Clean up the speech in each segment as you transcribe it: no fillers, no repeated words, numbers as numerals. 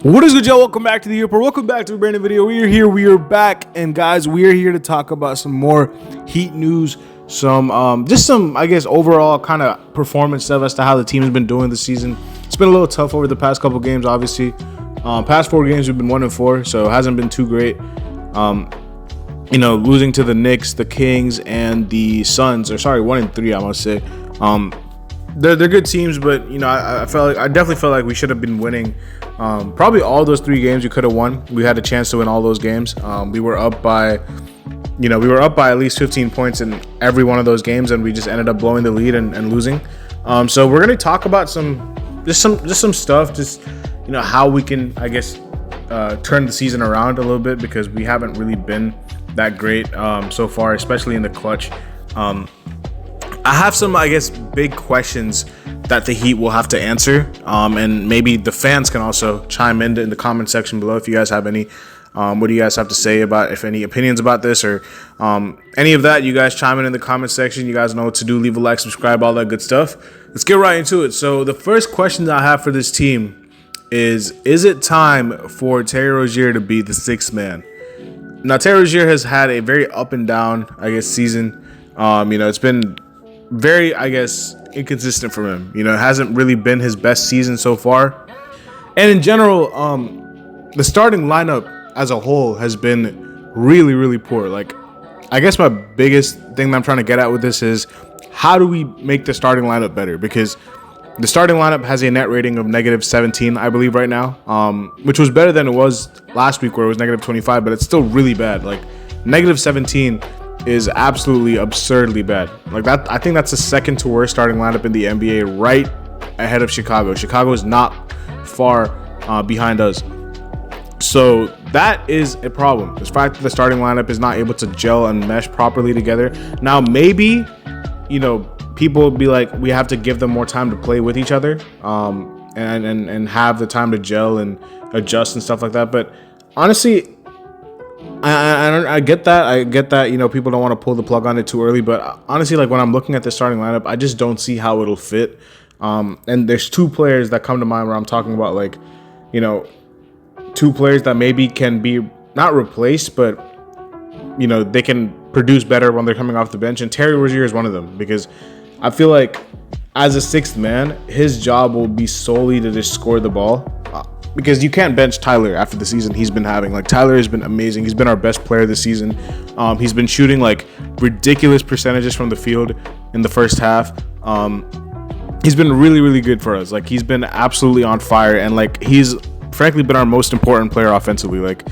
What is good, y'all? Welcome back to the Report. Welcome back to a brand new video. We are here. We are back, and guys, we are here to talk about some more Heat news. Just some, I guess, overall kind of performance stuff as to how the team has been doing this season. It's been a little tough over the past couple games, obviously. Past 4 games we've been 1-4, so it hasn't been too great. Losing to the Knicks, the Kings, and the Suns, or sorry, 1-3, I must say. They're good teams, but I definitely felt like we should have been winning. Probably all those 3 games we could have won. We had a chance to win all those games. We were up by at least 15 points in every one of those games, and we just ended up blowing the lead and losing. So we're gonna talk about some stuff, how we can, I guess, turn the season around a little bit, because we haven't really been that great so far, especially in the clutch. I have some, I guess, big questions that the Heat will have to answer, and maybe the fans can also chime in the comment section below if you guys have any. What do you guys have to say about, if any opinions about this or any of that? You guys chime in the comment section. You guys know what to do. Leave a like, subscribe, all that good stuff. Let's get right into it. So the first question that I have for this team is it time for Terry Rozier to be the 6th man? Now, Terry Rozier has had a very up and down, I guess, season. It's been very, I guess, inconsistent from him. It hasn't really been his best season so far. And in general, the starting lineup as a whole has been really, really poor. Like, I guess my biggest thing that I'm trying to get at with this is, how do we make the starting lineup better? Because the starting lineup has a net rating of -17, I believe, right now, which was better than it was last week where it was -25, but it's still really bad. Like, -17 is absolutely absurdly bad. Like that, I think that's the second to worst starting lineup in the NBA, right ahead of Chicago. Chicago is not far behind us. So that is a problem. The fact that the starting lineup is not able to gel and mesh properly together. Now, maybe, people will be like, we have to give them more time to play with each other, and have the time to gel and adjust and stuff like that. But honestly, I get that. I get that, people don't want to pull the plug on it too early. But honestly, like, when I'm looking at the starting lineup, I just don't see how it'll fit. And there's 2 players that come to mind where I'm talking about, like, 2 players that maybe can be not replaced, but, they can produce better when they're coming off the bench. And Terry Rozier is one of them, because I feel like as a 6th man, his job will be solely to just score the ball. Because you can't bench Tyler after the season he's been having. Like, Tyler has been amazing. He's been our best player this season. He's been shooting like ridiculous percentages from the field in the first half. He's been really, really good for us. Like, he's been absolutely on fire, and like, he's frankly been our most important player offensively. Like,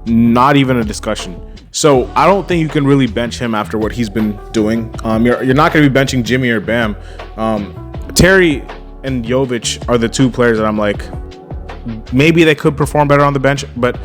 not even a discussion. So I don't think you can really bench him after what he's been doing. You're not going to be benching Jimmy or Bam. Terry and Jovic are the 2 players that I'm like, maybe they could perform better on the bench, but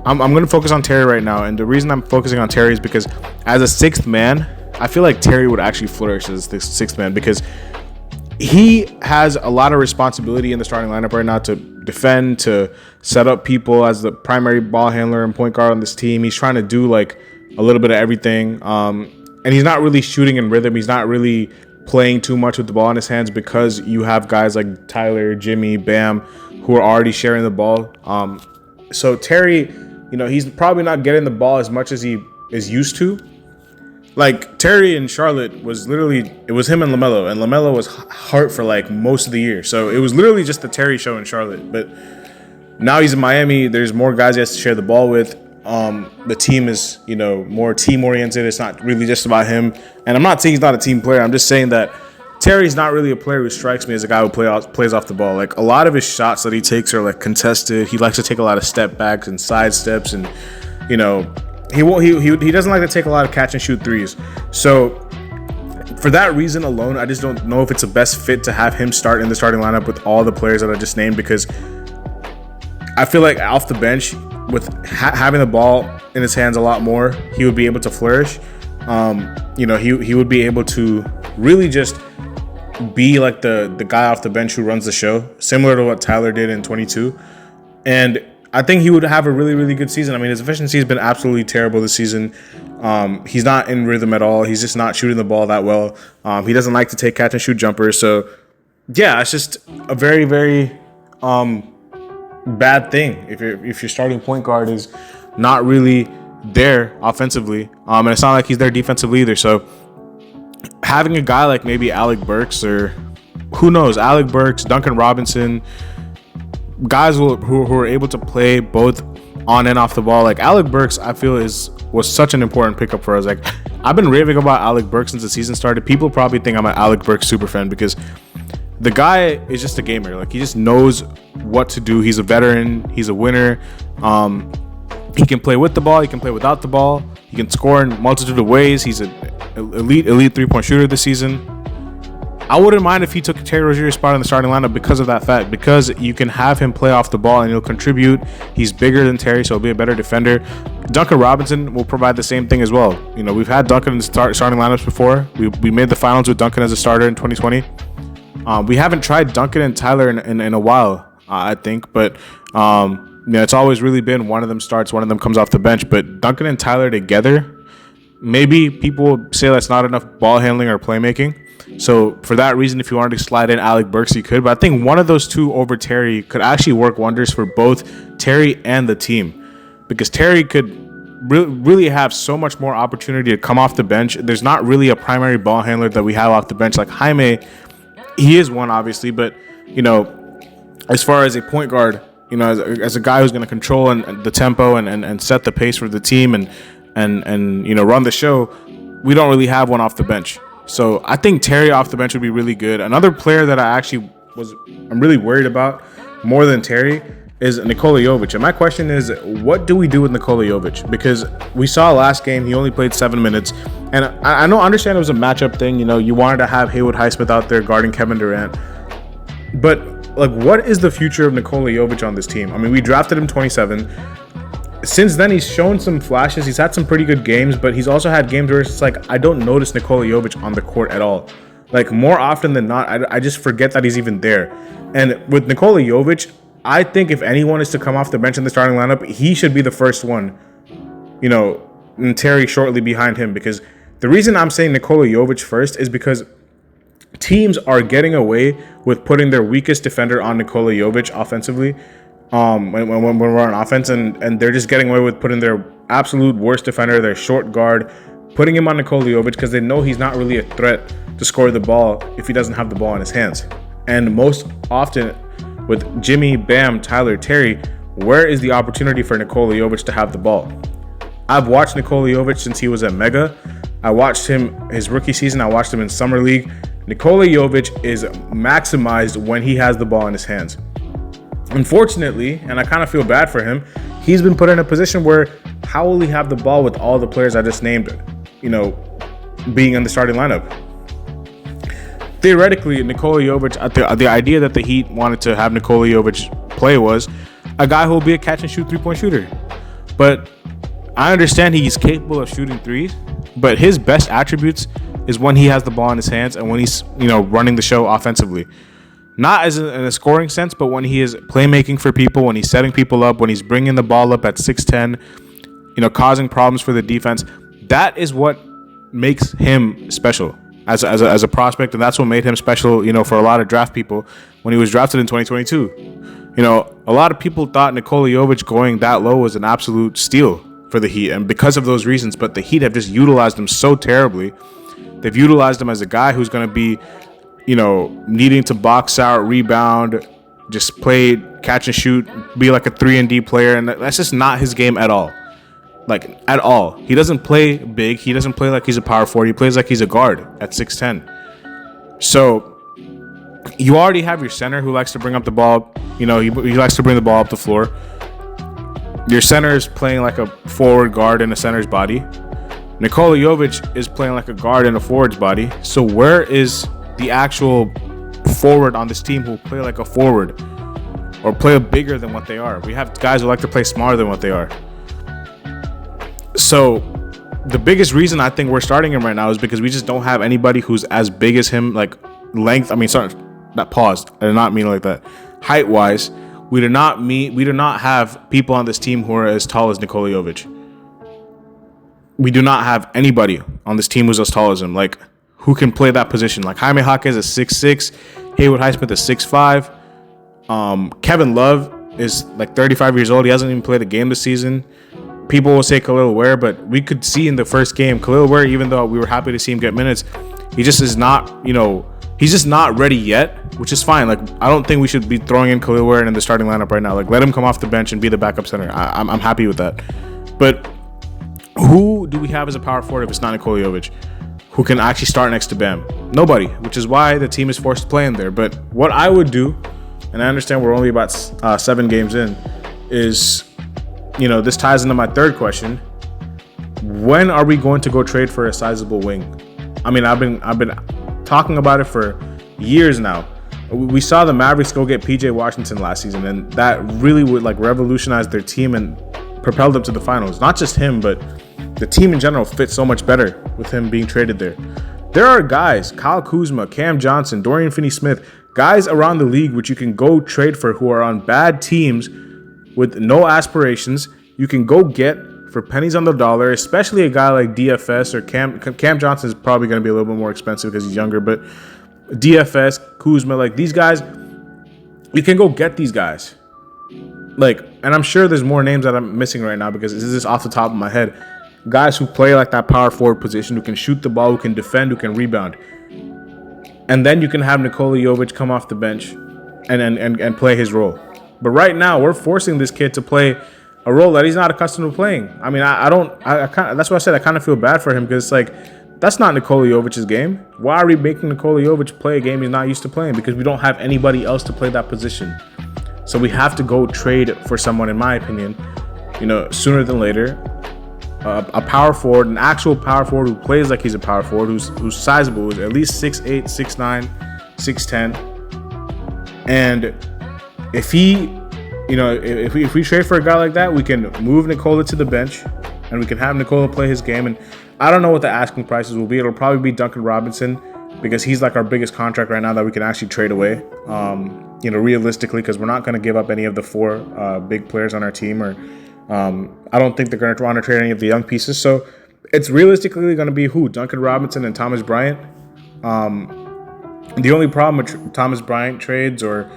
I'm going to focus on Terry right now. And the reason I'm focusing on Terry is because as a 6th man, I feel like Terry would actually flourish as the 6th man, because he has a lot of responsibility in the starting lineup right now to defend, to set up people as the primary ball handler and point guard on this team. He's trying to do like a little bit of everything. And he's not really shooting in rhythm. He's not really playing too much with the ball in his hands, because you have guys like Tyler, Jimmy, Bam, who are already sharing the ball. So Terry, he's probably not getting the ball as much as he is used to. Like, Terry in Charlotte it was him and LaMelo was hurt for like most of the year. So it was literally just the Terry show in Charlotte. But now he's in Miami. There's more guys he has to share the ball with. The team is, more team oriented. It's not really just about him. And I'm not saying he's not a team player. I'm just saying that Terry's not really a player who strikes me as a guy who plays off the ball. Like, a lot of his shots that he takes are like contested. He likes to take a lot of step backs and side steps, and he doesn't like to take a lot of catch and shoot threes. So for that reason alone, I just don't know if it's the best fit to have him start in the starting lineup with all the players that I just named, because I feel like off the bench, with having the ball in his hands a lot more, he would be able to flourish. He would be able to really just be like the guy off the bench who runs the show, similar to what Tyler did in 22. And I think he would have a really, really good season. I mean, his efficiency has been absolutely terrible this season. He's not in rhythm at all. He's just not shooting the ball that well. He doesn't like to take catch and shoot jumpers. So, yeah, it's just a very, very bad thing if your starting point guard is not really there offensively, and it's not like he's there defensively either. So having a guy like maybe Alec Burks, or who knows, Alec Burks, Duncan Robinson, guys who are able to play both on and off the ball. Like Alec Burks, I feel was such an important pickup for us. Like I've been raving about Alec Burks since the season started. People probably think I'm an Alec Burks super fan because the guy is just a gamer. Like he just knows what to do. He's a veteran. He's a winner. He can play with the ball. He can play without the ball. He can score in multitude of ways. He's an elite 3-point shooter this season. I wouldn't mind if he took Terry Rozier's spot in the starting lineup because of that fact, because you can have him play off the ball and he'll contribute. He's bigger than Terry, so he'll be a better defender. Duncan Robinson will provide the same thing as well. You know, we've had Duncan in starting lineups before. We made the finals with Duncan as a starter in 2020. We haven't tried Duncan and Tyler in a while, I think, but it's always really been one of them starts, one of them comes off the bench. But Duncan and Tyler together, maybe people say that's not enough ball handling or playmaking. So for that reason, if you wanted to slide in Alec Burks, you could. But I think one of those two over Terry could actually work wonders for both Terry and the team, because Terry could really have so much more opportunity to come off the bench. There's not really a primary ball handler that we have off the bench. Like Jaime, he is one, obviously, but, as far as a point guard, as a guy who's going to control and the tempo and set the pace for the team and run the show, we don't really have one off the bench. So I think Terry off the bench would be really good. Another player that I'm really worried about more than Terry is Nikola Jovic. And my question is, what do we do with Nikola Jovic? Because we saw last game, he only played 7 minutes. And I understand it was a matchup thing. You wanted to have Haywood Highsmith out there guarding Kevin Durant. But, what is the future of Nikola Jovic on this team? I mean, we drafted him 27. Since then, he's shown some flashes. He's had some pretty good games, but he's also had games where it's like, I don't notice Nikola Jovic on the court at all. Like, more often than not, I just forget that he's even there. And with Nikola Jovic, I think if anyone is to come off the bench in the starting lineup, he should be the first one, and Terry shortly behind him. Because the reason I'm saying Nikola Jovic first is because teams are getting away with putting their weakest defender on Nikola Jovic offensively. When we're on offense, and they're just getting away with putting their absolute worst defender, their short guard, putting him on Nikola Jovic because they know he's not really a threat to score the ball if he doesn't have the ball in his hands. And most often with Jimmy, Bam, Tyler, Terry, where is the opportunity for Nikola Jovic to have the ball? I've watched Nikola Jovic since he was at Mega. I watched him his rookie season. I watched him in Summer League. Nikola Jovic is maximized when he has the ball in his hands. Unfortunately, and I kind of feel bad for him, he's been put in a position where how will he have the ball with all the players I just named, being in the starting lineup? Theoretically, Nikola Jovic, the idea that the Heat wanted to have Nikola Jovic play was a guy who will be a catch-and-shoot 3-point shooter. But I understand he's capable of shooting threes, but his best attributes is when he has the ball in his hands and when he's, running the show offensively. Not as in a scoring sense, but when he is playmaking for people, when he's setting people up, when he's bringing the ball up at 6'10", causing problems for the defense. That is what makes him special as a prospect, and that's what made him special, for a lot of draft people when he was drafted in 2022. A lot of people thought Nikola Jovic going that low was an absolute steal for the Heat, and because of those reasons, but the Heat have just utilized him so terribly. They've utilized him as a guy who's going to be needing to box out, rebound, just play catch and shoot, be like a 3-and-D player, and that's just not his game at all. Like, at all. He doesn't play big. He doesn't play like he's a power forward. He plays like he's a guard at 6'10". So, you already have your center who likes to bring up the ball. He likes to bring the ball up the floor. Your center is playing like a forward guard in a center's body. Nikola Jovic is playing like a guard in a forward's body. So, where is the actual forward on this team who play like a forward or play bigger than what they are? We have guys who like to play smaller than what they are. So the biggest reason I think we're starting him right now is because we just don't have anybody who's as big as him, like length. I mean, sorry, that paused. I did not mean it like that. Height wise, we do not have people on this team who are as tall as Nikola Jovic. We do not have anybody on this team who's as tall as him. Like, who can play that position? Like Jaime Jaquez is 6'6", Haywood Highsmith is 6'5". Kevin Love is like 35 years old. He hasn't even played a game this season. People will say Khalil Ware, but we could see in the first game, Khalil Ware, even though we were happy to see him get minutes, he just is not, he's just not ready yet, which is fine. Like, I don't think we should be throwing in Khalil Ware in the starting lineup right now. Like, let him come off the bench and be the backup center. I'm happy with that. But who do we have as a power forward if it's not Nikola Jovic, who can actually start next to Bam? Nobody, which is why the team is forced to play in there. But what I would do, and I understand we're only about 7 games in, is, this ties into my third question. When are we going to go trade for a sizable wing? I mean, I've been talking about it for years now. We saw the Mavericks go get PJ Washington last season, and that really would like revolutionize their team and propel them to the finals. Not just him, but the team in general fits so much better with him being traded there. There are guys, Kyle Kuzma, Cam Johnson, Dorian Finney-Smith, guys around the league which you can go trade for who are on bad teams with no aspirations. You can go get for pennies on the dollar, especially a guy like DFS or Cam Johnson is probably going to be a little bit more expensive because he's younger, but DFS, Kuzma, like these guys, you can go get these guys. Like, and I'm sure there's more names that I'm missing right now because this is just off the top of my head. Guys who play like that power forward position, who can shoot the ball, who can defend, who can rebound. And then you can have Nikola Jovic come off the bench and play his role. But right now, we're forcing this kid to play a role that he's not accustomed to playing. I mean, I that's why I said I kind of feel bad for him because it's like, that's not Nikola Jovic's game. Why are we making Nikola Jovic play a game he's not used to playing? Because we don't have anybody else to play that position. So we have to go trade for someone, in my opinion, sooner than later. A power forward, an actual power forward who plays like he's a power forward, who's sizable, who's at least 6'8", 6'9", 6'10". And if he, if we trade for a guy like that, we can move Nikola to the bench and we can have Nikola play his game. And I don't know what the asking prices will be. It'll probably be Duncan Robinson because he's like our biggest contract right now that we can actually trade away. Realistically, because we're not going to give up any of the 4 big players on our team, or I don't think they're going to want to trade any of the young pieces. So it's realistically going to be Duncan Robinson and Thomas Bryant. The only problem with Thomas Bryant trades or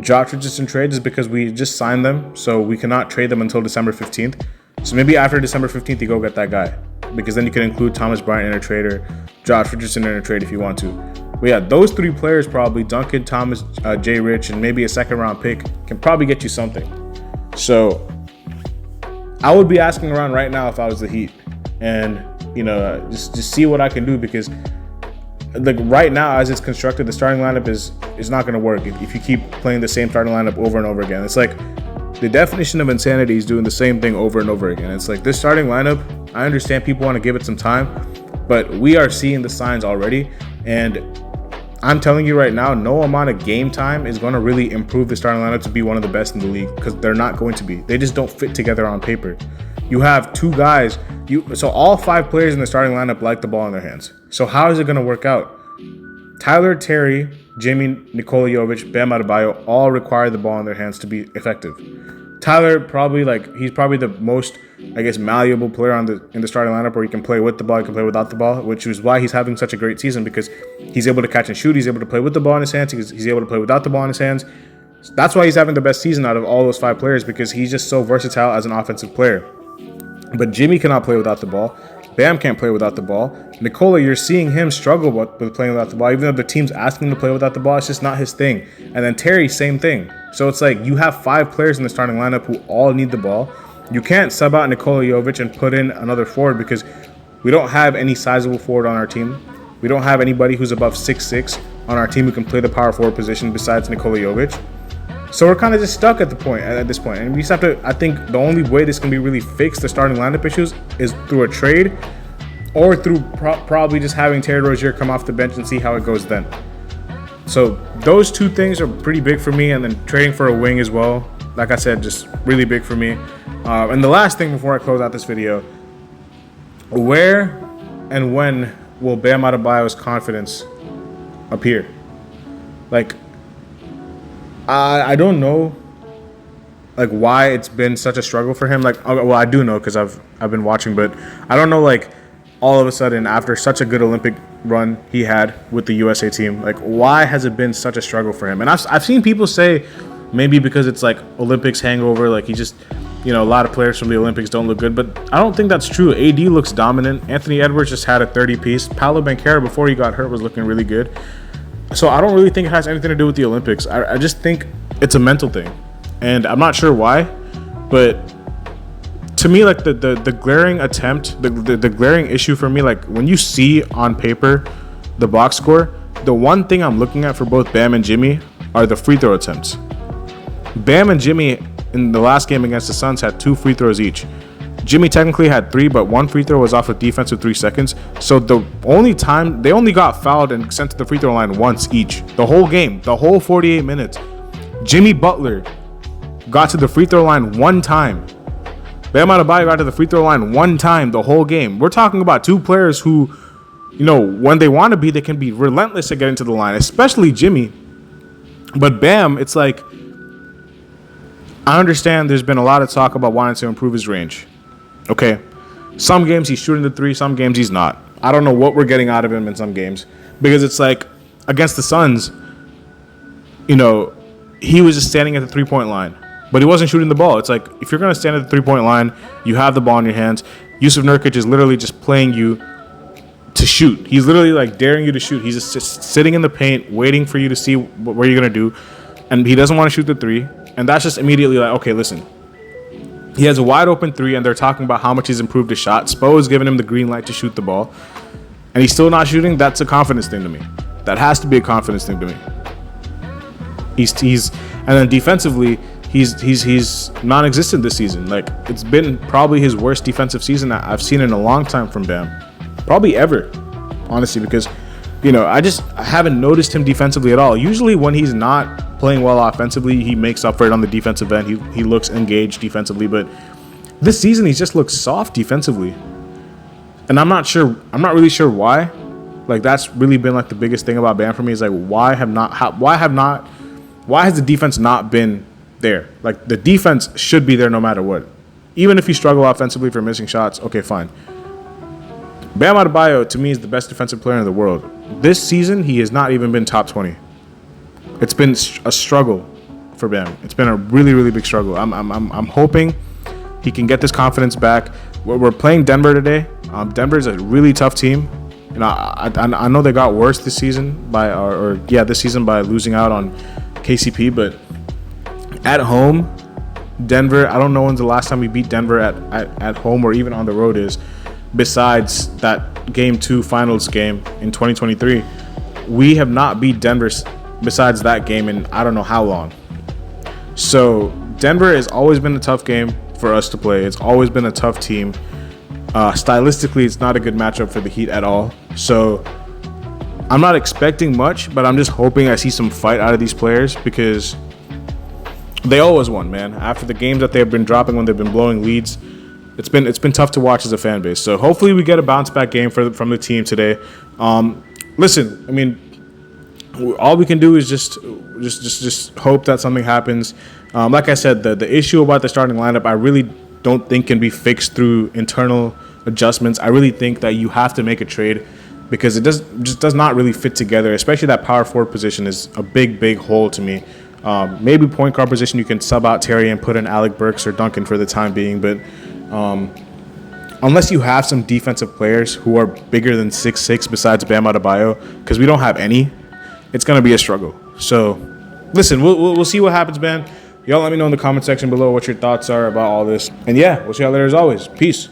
Josh Richardson trades is because we just signed them, so we cannot trade them until December 15th. So maybe after December 15th, you go get that guy, because then you can include Thomas Bryant in a trade or Josh Richardson in a trade if you want to. But yeah, those 3 players probably, Duncan, Thomas, Jay Rich, and maybe a second-round pick can probably get you something. So I would be asking around right now if I was the Heat, and just see what I can do, because like right now as it's constructed, the starting lineup is not going to work if you keep playing the same starting lineup over and over again. It's like the definition of insanity is doing the same thing over and over again. It's like this starting lineup, I understand people want to give it some time, but we are seeing the signs already, and I'm telling you right now, no amount of game time is going to really improve the starting lineup to be one of the best in the league, because they're not going to be. They just don't fit together on paper. You have 2 guys, so all 5 players in the starting lineup like the ball in their hands. So how is it going to work out? Tyler Terry, Jimmy, Nikola Jovic, Bam Adebayo all require the ball in their hands to be effective. Tyler he's probably the most, malleable player in the starting lineup, where he can play with the ball, he can play without the ball, which is why he's having such a great season, because he's able to catch and shoot, he's able to play with the ball in his hands, he's able to play without the ball in his hands. That's why he's having the best season out of all those 5 players, because he's just so versatile as an offensive player. But Jimmy cannot play without the ball. Bam can't play without the ball. Nikola, you're seeing him struggle with playing without the ball. Even though the team's asking him to play without the ball, it's just not his thing. And then Terry, same thing. So it's like you have 5 players in the starting lineup who all need the ball. You can't sub out Nikola Jovic and put in another forward, because we don't have any sizable forward on our team. We don't have anybody who's above 6'6" on our team who can play the power forward position besides Nikola Jovic. So we're kind of just stuck at this point. And we just have to, I think the only way this can be really fixed, the starting lineup issues, is through a trade, or through probably just having Terry Rozier come off the bench and see how it goes then. So those 2 things are pretty big for me, and then trading for a wing as well. Like I said, just really big for me. And the last thing before I close out this video, where and when will Bam Adebayo's confidence appear? Like, I don't know, like, why it's been such a struggle for him. Like, well, I do know because I've been watching, but I don't know, like, all of a sudden after such a good Olympic run he had with the USA team, like, why has it been such a struggle for him? And I've seen people say Maybe because it's like Olympics hangover, like he just, a lot of players from the Olympics don't look good, but I don't think that's true. AD looks dominant. Anthony Edwards just had a 30-piece. Paolo Banchero, before he got hurt, was looking really good. So I don't really think it has anything to do with the Olympics. I just think it's a mental thing, and I'm not sure why, but to me, like the glaring attempt, the glaring issue for me, like when you see on paper the box score, the one thing I'm looking at for both Bam and Jimmy are the free throw attempts. Bam and Jimmy in the last game against the Suns had 2 free throws each. Jimmy technically had 3, but 1 free throw was off a defense with 3 seconds. So the only time they only got fouled and sent to the free throw line once each. The whole game, the whole 48 minutes. Jimmy Butler got to the free throw line 1 time. Bam Adebayo got to the free throw line 1 time the whole game. We're talking about 2 players who, when they want to be, they can be relentless at getting to the line, especially Jimmy. But Bam, it's like, I understand there's been a lot of talk about wanting to improve his range. Okay. Some games he's shooting the 3, some games he's not. I don't know what we're getting out of him in some games. Because it's like, against the Suns, he was just standing at the 3-point line. But he wasn't shooting the ball. It's like, if you're going to stand at the 3-point line, you have the ball in your hands. Yusuf Nurkic is literally just playing you to shoot. He's literally like daring you to shoot. He's just sitting in the paint, waiting for you to see what you're going to do. And he doesn't want to shoot the 3. And that's just immediately like, okay, listen. He has a wide open 3, and they're talking about how much he's improved his shot. Spo is giving him the green light to shoot the ball. And he's still not shooting. That's a confidence thing to me. That has to be a confidence thing to me. And then defensively, he's non-existent this season. Like, it's been probably his worst defensive season that I've seen in a long time from Bam. Probably ever, honestly, because, I haven't noticed him defensively at all. Usually when he's not playing well offensively, he makes up for it on the defensive end. He looks engaged defensively, but this season he just looks soft defensively. And I'm not really sure why. Like, that's really been like the biggest thing about Bam for me is like, why has the defense not been there? Like, the defense should be there no matter what. Even if you struggle offensively for missing shots, okay, fine. Bam Adebayo, to me, is the best defensive player in the world. This season, he has not even been top 20. It's been a struggle for Bam. It's been a really, really big struggle. I'm hoping he can get this confidence back. We're playing Denver today. Denver is a really tough team. I know they got worse this season by losing out on KCP, but at home, Denver, I don't know when's the last time we beat Denver at home or even on the road is, besides that Game 2 finals game in 2023. We have not beat Denver besides that game in I don't know how long. So Denver has always been a tough game for us to play. It's always been a tough team. Stylistically, it's not a good matchup for the Heat at all. So I'm not expecting much, but I'm just hoping I see some fight out of these players because they always won, man. After the games that they've been dropping when they've been blowing leads, it's been tough to watch as a fan base. So hopefully we get a bounce back game from the team today. Listen, I mean, all we can do is just hope that something happens. Like I said, the issue about the starting lineup, I really don't think can be fixed through internal adjustments. I really think that you have to make a trade because it just does not really fit together. Especially that power forward position is a big hole to me. Maybe point guard position you can sub out Terry and put in Alec Burks or Duncan for the time being, but unless you have some defensive players who are bigger than 6'6" besides Bam Adebayo, because we don't have any, it's going to be a struggle. So, listen, we'll see what happens, man. Y'all let me know in the comment section below what your thoughts are about all this. And yeah, we'll see y'all later as always. Peace.